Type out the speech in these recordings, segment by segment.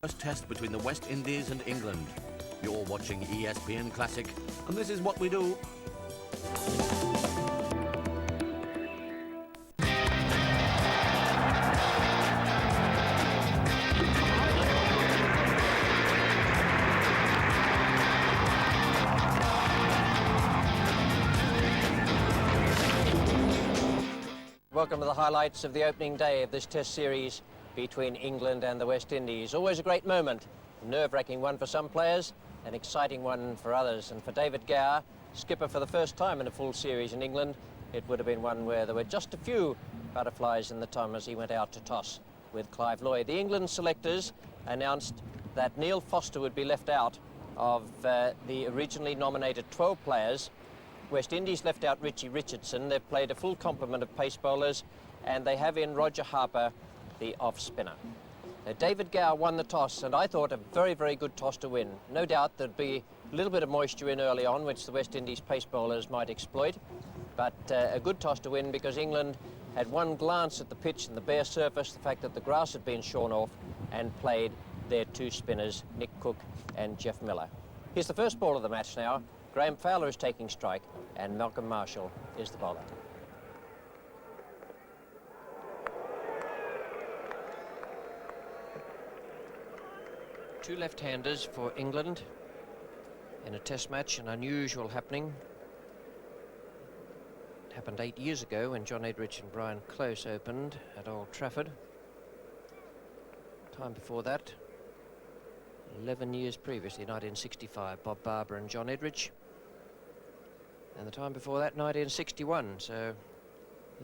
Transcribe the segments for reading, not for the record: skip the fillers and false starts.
First test between the West Indies and England. You're watching ESPN Classic, and this is what we do. Welcome to the highlights of the opening day of this Test series between England and the West Indies. Always a great moment, a nerve-wracking one for some players, an exciting one for others. And for David Gower, skipper for the first time in a full series in England, it would have been one where there were just a few butterflies in the tongue as he went out to toss with Clive Lloyd. The England selectors announced that Neil Foster would be left out of the originally nominated 12 players. West Indies left out Richie Richardson. They've played a full complement of pace bowlers, and they have in Roger Harper, the off spinner. David Gower won the toss, and I thought a very, very good toss to win. No doubt there'd be a little bit of moisture in early on, which the West Indies pace bowlers might exploit, but a good toss to win because England had one glance at the pitch and the bare surface, the fact that the grass had been shorn off, and played their two spinners, Nick Cook and Jeff Miller. Here's the first ball of the match now. Graham Fowler is taking strike, and Malcolm Marshall is the bowler. Two left-handers for England in a test match, an unusual happening. It happened 8 years ago when John Edrich and Brian Close opened at Old Trafford. Time before that, 11 years previously, 1965, Bob Barber and John Edrich. And the time before that, 1961, so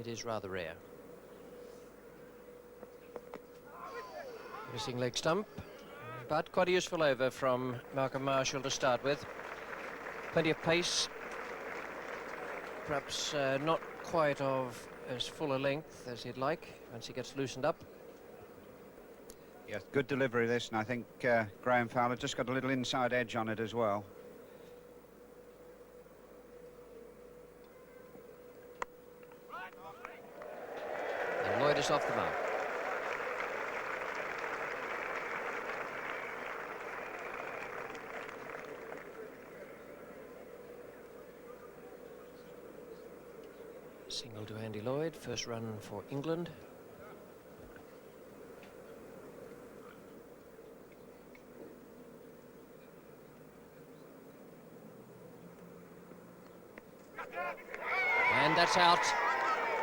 it is rather rare. Missing leg stump, but quite a useful over from Malcolm Marshall to start with. Plenty of pace, perhaps not quite of as full a length as he'd like once he gets loosened up. Yes, good delivery this, and I think Graham Fowler just got a little inside edge on it as well. And Lloyd is off the mark. Single to Andy Lloyd, first run for England. And that's out.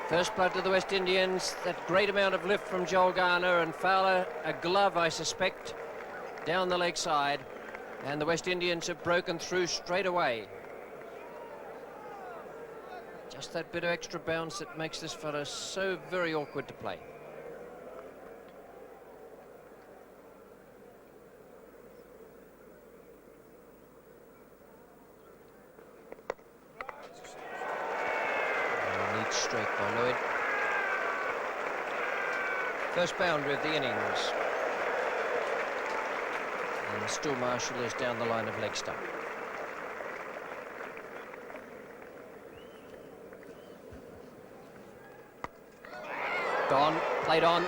First blood to the West Indians. That great amount of lift from Joel Garner, and Fowler a glove, I suspect, down the leg side. And the West Indians have broken through straight away. Just that bit of extra bounce that makes this fella so very awkward to play. Neat stroke by Lloyd. First boundary of the innings. And still Marshall is down the line of leg stump. On, played on.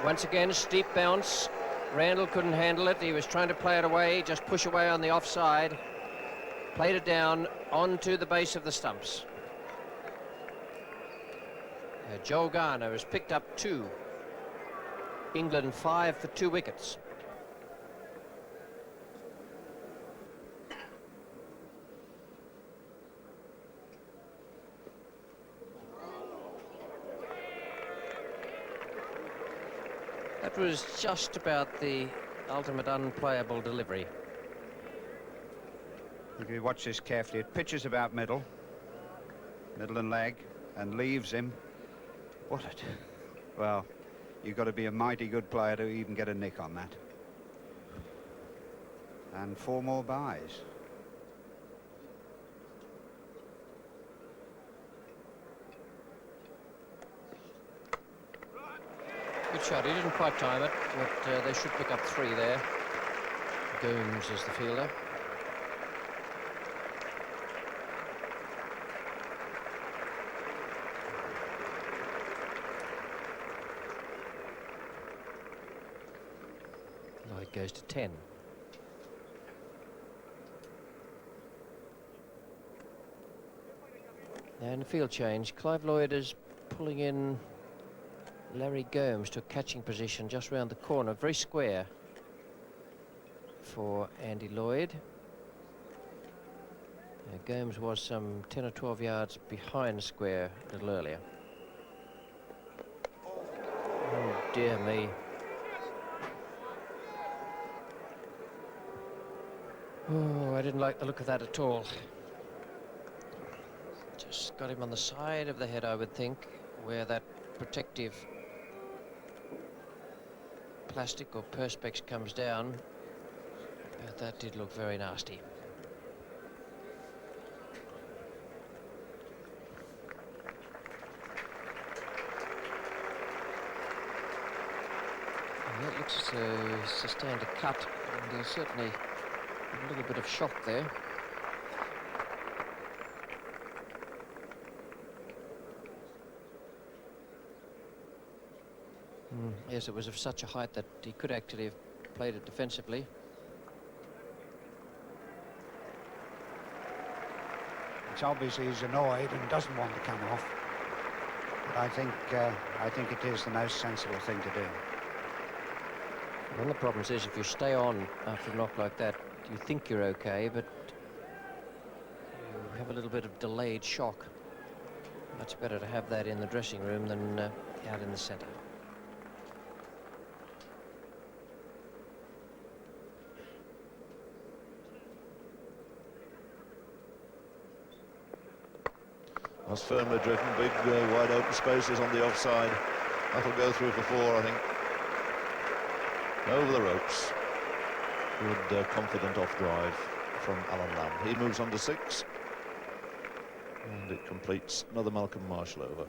Once again, steep bounce. Randall couldn't handle it. He was trying to play it away, just push away on the offside. Played it down onto the base of the stumps. Joel Garner has picked up 2. England 5 for 2 wickets. That was just about the ultimate unplayable delivery. If you watch this carefully, it pitches about middle and leg, and leaves him. What it? Well, you've got to be a mighty good player to even get a nick on that. And 4 more byes. Good shot. He didn't quite time it, but they should pick up 3 there. Gomes is the fielder. it goes to 10. And field change. Clive Lloyd is pulling in Larry Gomes to a catching position just round the corner, very square for Andy Lloyd. Gomes was some 10 or 12 yards behind square a little earlier. Oh dear me. Oh, I didn't like the look of that at all. Just got him on the side of the head, I would think, where that protective plastic or perspex comes down. But that did look very nasty. And that looks as though he sustained a cut, and there's certainly a little bit of shock there. Yes, it was of such a height that he could actually have played it defensively. It's obviously he's annoyed and doesn't want to come off. But I think it is the most sensible thing to do. One of the problems is if you stay on after a knock like that, you think you're okay, but you have a little bit of delayed shock. Much better to have that in the dressing room than out in the centre. That's firmly driven, big wide open spaces on the offside. That'll go through for 4, I think. Over the ropes. Good confident off drive from Alan Lamb. He moves on to 6. And it completes another Malcolm Marshall over.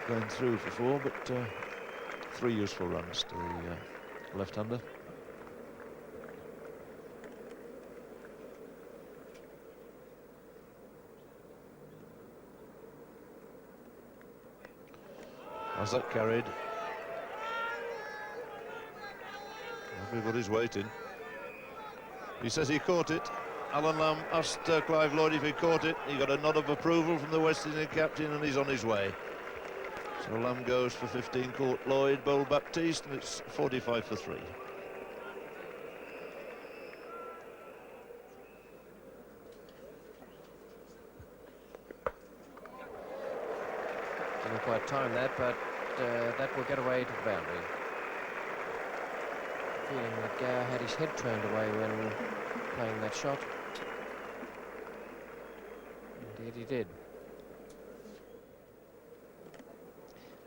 Going through for 4, but 3 useful runs to the left-hander. How's that carried? Everybody's waiting. He says he caught it. Alan Lamb asked Clive Lloyd if he caught it. He got a nod of approval from the West Indian captain, and he's on his way. So Lamb goes for 15, caught Lloyd, bowled Baptiste, and it's 45 for 3. Didn't quite time that, but that will get away to the boundary. Feeling that Gower had his head turned away when playing that shot. Indeed he did.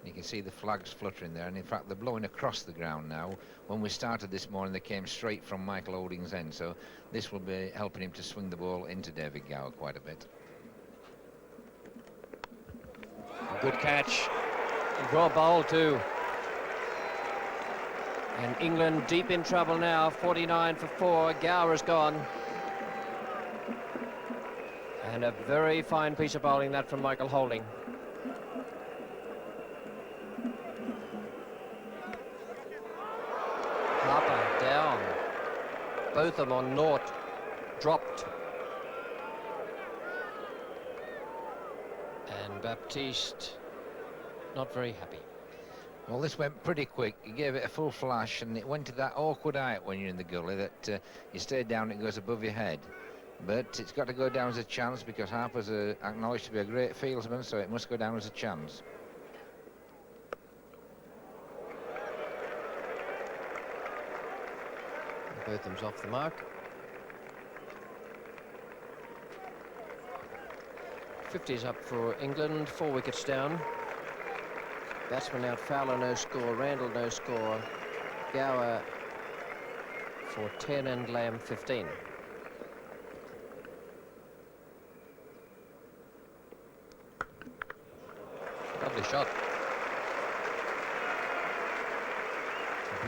You can see the flags fluttering there, and in fact they're blowing across the ground now. When we started this morning, they came straight from Michael Holding's end, so this will be helping him to swing the ball into David Gower quite a bit. Good catch. Draw bowl too. And England deep in trouble now, 49 for 4. Gower is gone. And a very fine piece of bowling that from Michael Holding. Harper down. Both of them on naught. Dropped. And Baptiste not very happy. Well, this went pretty quick. He gave it a full flash, and it went to that awkward height when you're in the gully that you stay down, it goes above your head. But it's got to go down as a chance because Harper's acknowledged to be a great fieldsman, so it must go down as a chance. Botham's off the mark. 50's up for England, 4 wickets down. Batsman out, Fowler no score, Randall no score, Gower for 10 and Lamb 15. Lovely shot.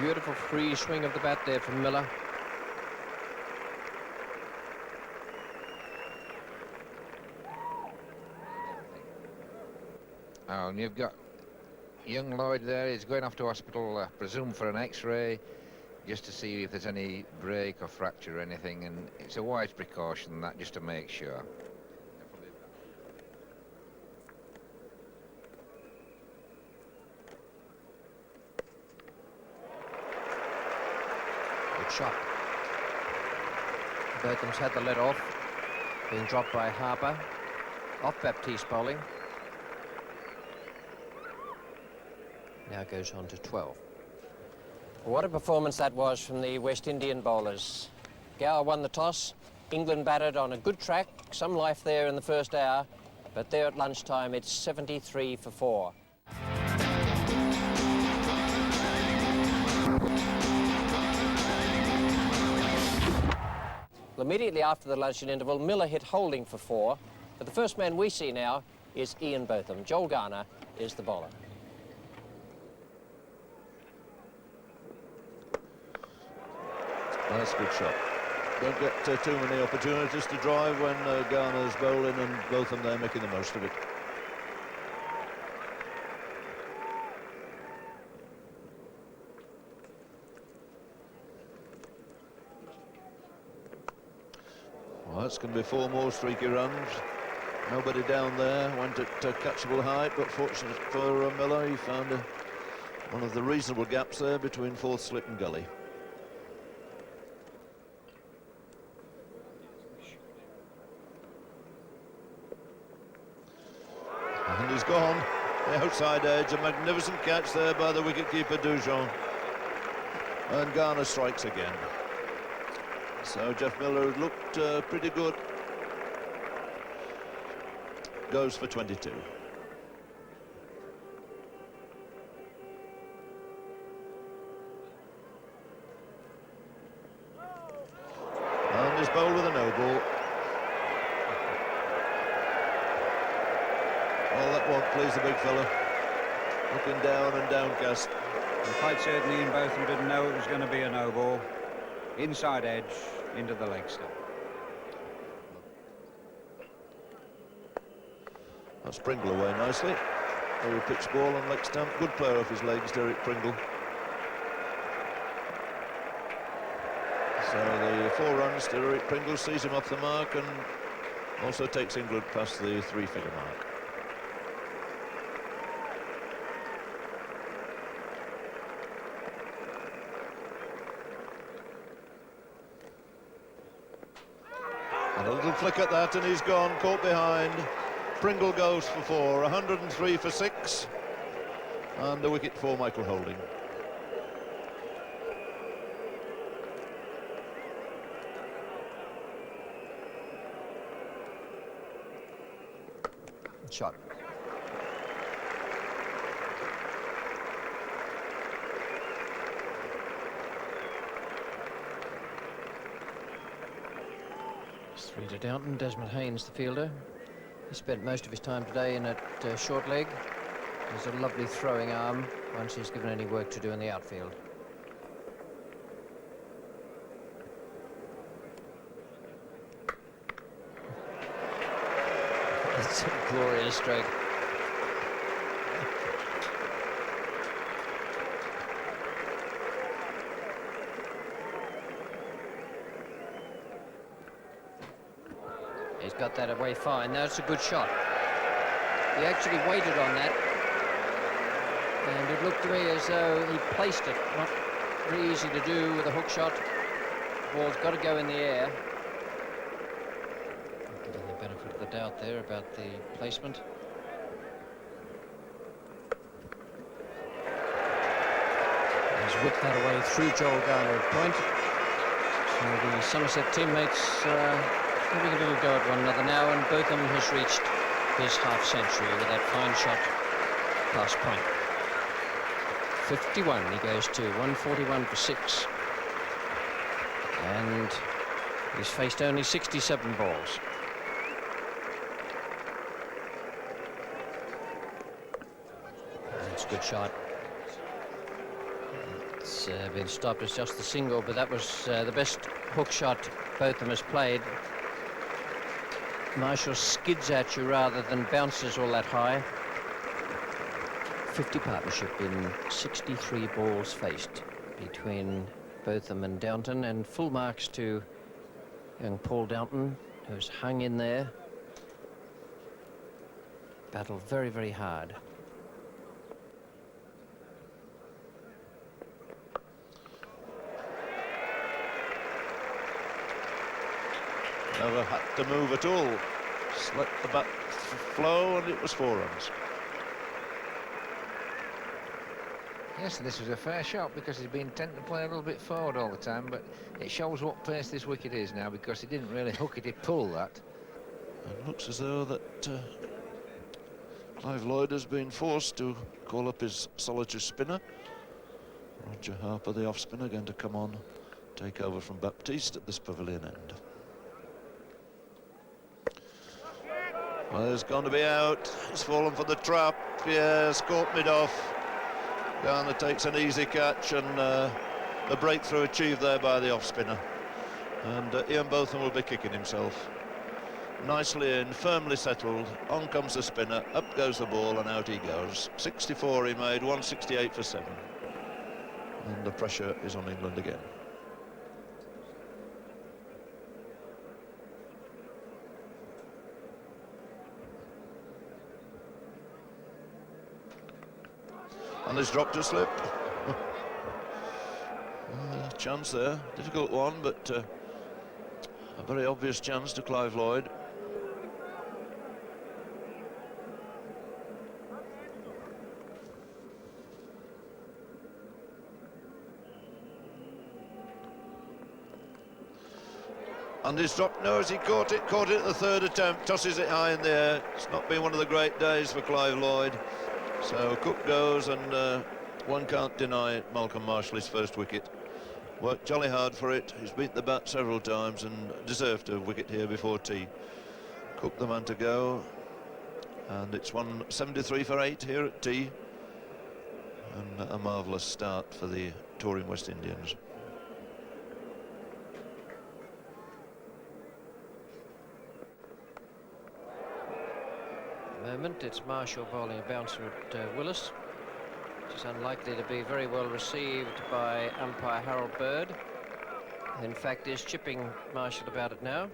Beautiful free swing of the bat there from Miller. Oh, and you've got young Lloyd there. He's going off to hospital, I presume, for an X-ray, just to see if there's any break or fracture or anything. And it's a wise precaution, that, just to make sure. Good shot. Bertham's had the let off, being dropped by Harper. Off Baptiste bowling. Now goes on to 12. What a performance that was from the West Indian bowlers. Gower won the toss. England batted on a good track, some life there in the first hour, but there at lunchtime it's 73 for 4. Well, immediately after the luncheon interval, Miller hit Holding for 4, but the first man we see now is Ian Botham. Joel Garner is the bowler. That's a good shot. Don't get too many opportunities to drive when Garner's bowling, and both of them there making the most of it. Well, that's going to be 4 more streaky runs. Nobody down there. Went at catchable height, but fortunate for Miller, he found one of the reasonable gaps there between 4th slip and gully. And he's gone. The outside edge, a magnificent catch there by the wicketkeeper Dujon. And Garner strikes again. So Jeff Miller looked pretty good. Goes for 22. And he's bowled with a no ball. Well, that won't please the big fella. Looking down and downcast. And quite certainly Ian Botham didn't know it was going to be a no ball. Inside edge into the leg stump. That's Pringle away nicely. Very pitch ball on leg stump. Good player off his legs, Derek Pringle. So the 4 runs, Derek Pringle sees him off the mark and also takes England past the 3-figure mark. And a little flick at that and he's gone, caught behind. Pringle goes for 4, 103 for 6. And the wicket for Michael Holding. Shot. It's 3 to Downton. Desmond Haynes, the fielder. He spent most of his time today in at short leg. He's a lovely throwing arm once he's given any work to do in the outfield. It's a glorious stroke. He's got that away fine. That's a good shot. He actually waited on that. And it looked to me as though he placed it. Not very easy to do with a hook shot. The ball's got to go in the air. Giving the benefit of the doubt there about the placement. He's whipped that away through Joel Garner at point. So the Somerset teammates having a little go at one another now, and Botham has reached his half-century with that fine shot past point. 51 he goes to, 141 for 6. And he's faced only 67 balls. That's a good shot. It's been stopped as just the single, but that was the best hook shot Botham has played. Marshall skids at you rather than bounces all that high. 50 partnership in 63 balls faced between Botham and Downton, and full marks to young Paul Downton, who's hung in there. Battled very, very hard. Never had to move at all. Just let the bat flow, and it was 4 runs. Yes, this was a fair shot because he's been tending to play a little bit forward all the time, but it shows what pace this wicket is now, because he didn't really hook it, he pulled that. And looks as though that Clive Lloyd has been forced to call up his solitary spinner. Roger Harper, the off-spinner, going to come on, take over from Baptiste at this pavilion end. Well, he's going to be out. He's fallen for the trap. Yes, caught mid-off. Garner takes an easy catch, and a breakthrough achieved there by the off-spinner. And Ian Botham will be kicking himself. Nicely in, firmly settled. On comes the spinner, up goes the ball, and out he goes. 64 he made, 168 for 7. And the pressure is on England again. And he's dropped a slip. Chance there, difficult one, but a very obvious chance to Clive Lloyd. And he's dropped, no, as he caught it at the 3rd attempt, tosses it high in the air. It's not been one of the great days for Clive Lloyd. So Cook goes, and one can't deny Malcolm Marshall his first wicket. Worked jolly hard for it. He's beat the bat several times and deserved a wicket here before tea. Cook the man to go, and it's 173 for 8 here at tea, and a marvellous start for the touring West Indians. Moment, it's Marshall bowling a bouncer at Willis, which is unlikely to be very well received by umpire Harold Bird. In fact, is chipping Marshall about it now.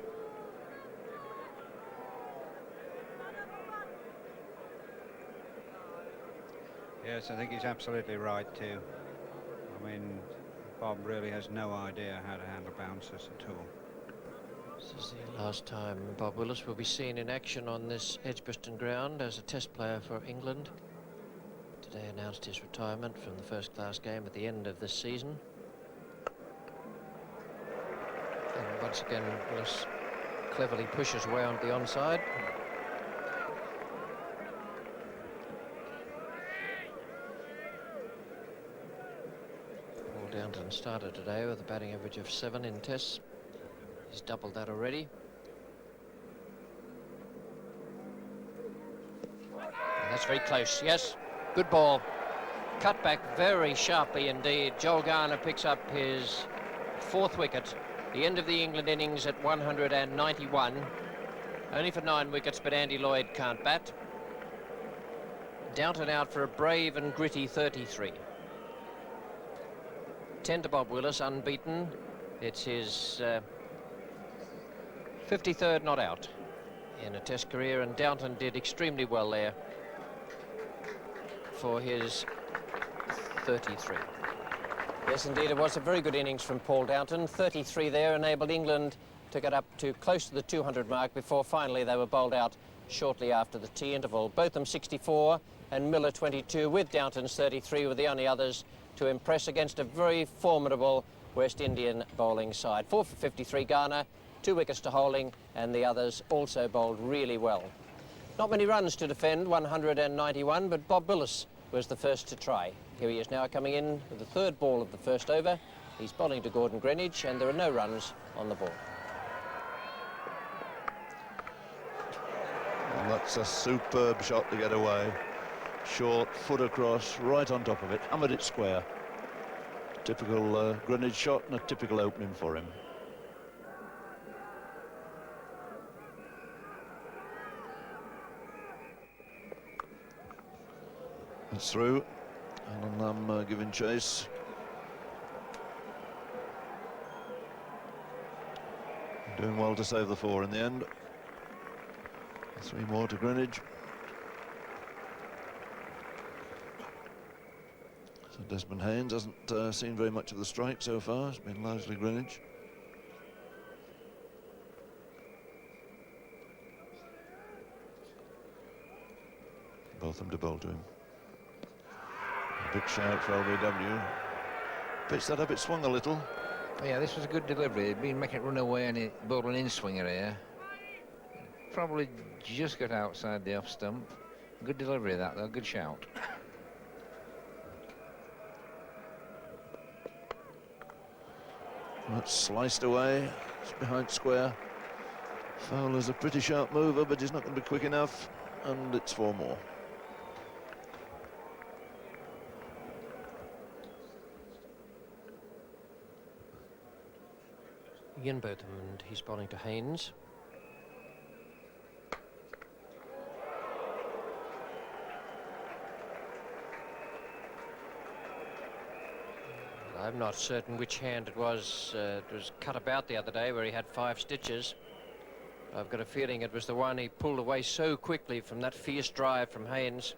Yes, I think he's absolutely right too. I mean, Bob really has no idea how to handle bouncers at all. This is the last time Bob Willis will be seen in action on this Edgbaston ground as a test player for England. Today announced his retirement from the first-class game at the end of this season. And once again, Willis cleverly pushes away onto the onside. Paul Downton started today with a batting average of 7 in tests. He's doubled that already. And that's very close, yes. Good ball. Cut back very sharply indeed. Joel Garner picks up his 4th wicket. The end of the England innings at 191. Only for 9 wickets, but Andy Lloyd can't bat. Downton out for a brave and gritty 33. 10 to Bob Willis, unbeaten. It's his 53rd not out in a test career, and Downton did extremely well there for his 33. Yes, indeed, it was a very good innings from Paul Downton. 33 there enabled England to get up to close to the 200 mark before finally they were bowled out shortly after the tea interval. Botham 64 and Miller 22, with Downton's 33 were the only others to impress against a very formidable West Indian bowling side. 4 for 53 Garner, 2 wickets to Holding, and the others also bowled really well. Not many runs to defend, 191, but Bob Willis was the first to try. Here he is now coming in with the 3rd ball of the first over. He's bowling to Gordon Greenwich, and there are no runs on the ball. Well, that's a superb shot to get away. Short, foot across, right on top of it, hammered it square. typical Greenwich shot and a typical opening for him. It's through. Alan Lamb giving chase. Doing well to save the 4 in the end. 3 more to Greenwich. So Desmond Haynes hasn't seen very much of the strike so far. It's been largely Greenwich. Both them to bowl to him. A big shout for LBW. Pitched that up, it swung a little. Yeah, this was a good delivery. He'd been making it run away and he bowled an in-swinger here. Probably just got outside the off stump. Good delivery of that though, good shout. That's sliced away, it's behind square. Fowler's a pretty sharp mover, but he's not going to be quick enough, and it's 4 more. Ian Botham, and he's bowling to Haynes. I'm not certain which hand it was. It was cut about the other day where he had 5 stitches. I've got a feeling it was the one he pulled away so quickly from that fierce drive from Haynes.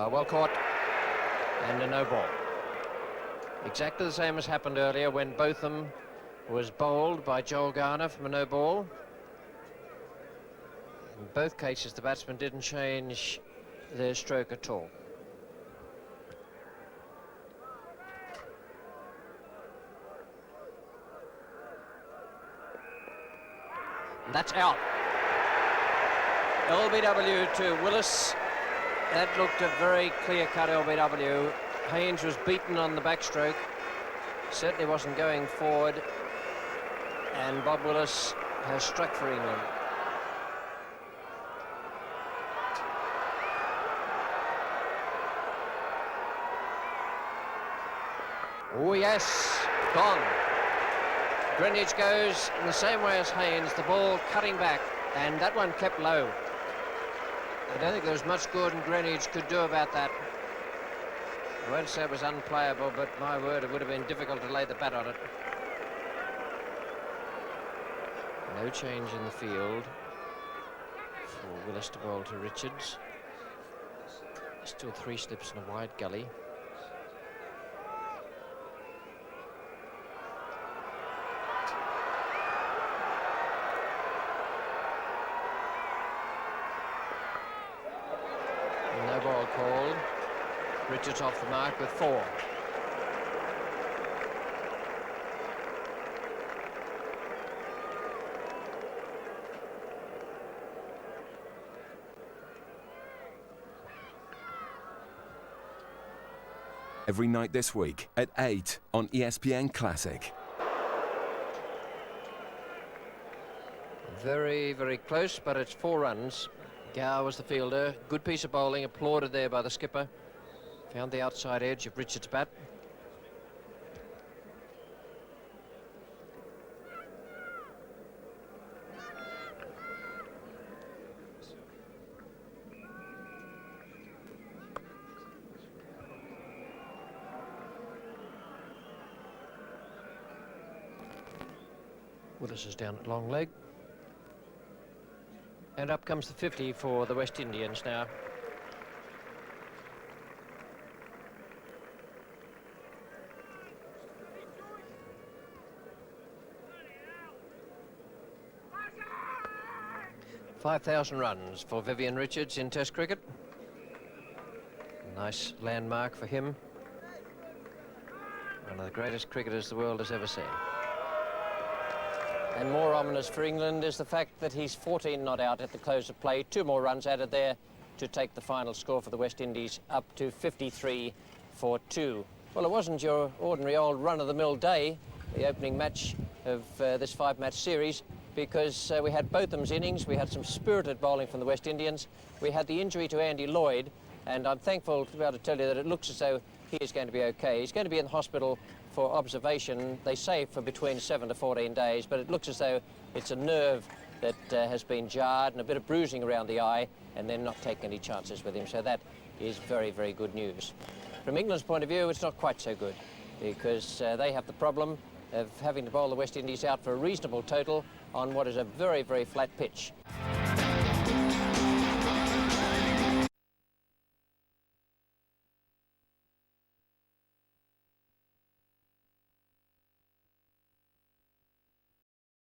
Well caught, and a no ball. Exactly the same as happened earlier when Botham was bowled by Joel Garner from a no ball. In both cases, the batsman didn't change their stroke at all. And that's out. LBW to Willis. That looked a very clear-cut LBW. Haynes was beaten on the backstroke. Certainly wasn't going forward. And Bob Willis has struck for England. Oh, yes, gone. Greenwich goes in the same way as Haynes, the ball cutting back, and that one kept low. I don't think there was much Gordon Greenwich could do about that. I won't say it was unplayable, but my word, it would have been difficult to lay the bat on it. No change in the field for Willis to bowl to Richards. Still 3 slips in a wide gully. No ball called. Richards off the mark with 4. Every night this week at 8 on ESPN Classic. Very, very close, but it's 4 runs. Gower was the fielder. Good piece of bowling, applauded there by the skipper. Found the outside edge of Richards' bat. Willis is down at long leg. And up comes the 50 for the West Indians now. $5,000 runs for Vivian Richards in Test cricket. Nice landmark for him. One of the greatest cricketers the world has ever seen. And more ominous for England is the fact that he's 14 not out at the close of play. 2 more runs added there to take the final score for the West Indies up to 53 for 2. Well, it wasn't your ordinary old run-of-the-mill day, the opening match of this 5-match series. because we had Botham's innings, we had some spirited bowling from the West Indians, we had the injury to Andy Lloyd, and I'm thankful to be able to tell you that it looks as though he is going to be okay. He's going to be in the hospital for observation, they say for between 7 to 14 days, but it looks as though it's a nerve that has been jarred and a bit of bruising around the eye, and they're not taking any chances with him, so that is very, very good news. From England's point of view, it's not quite so good, because they have the problem of having to bowl the West Indies out for a reasonable total on what is a very, very flat pitch.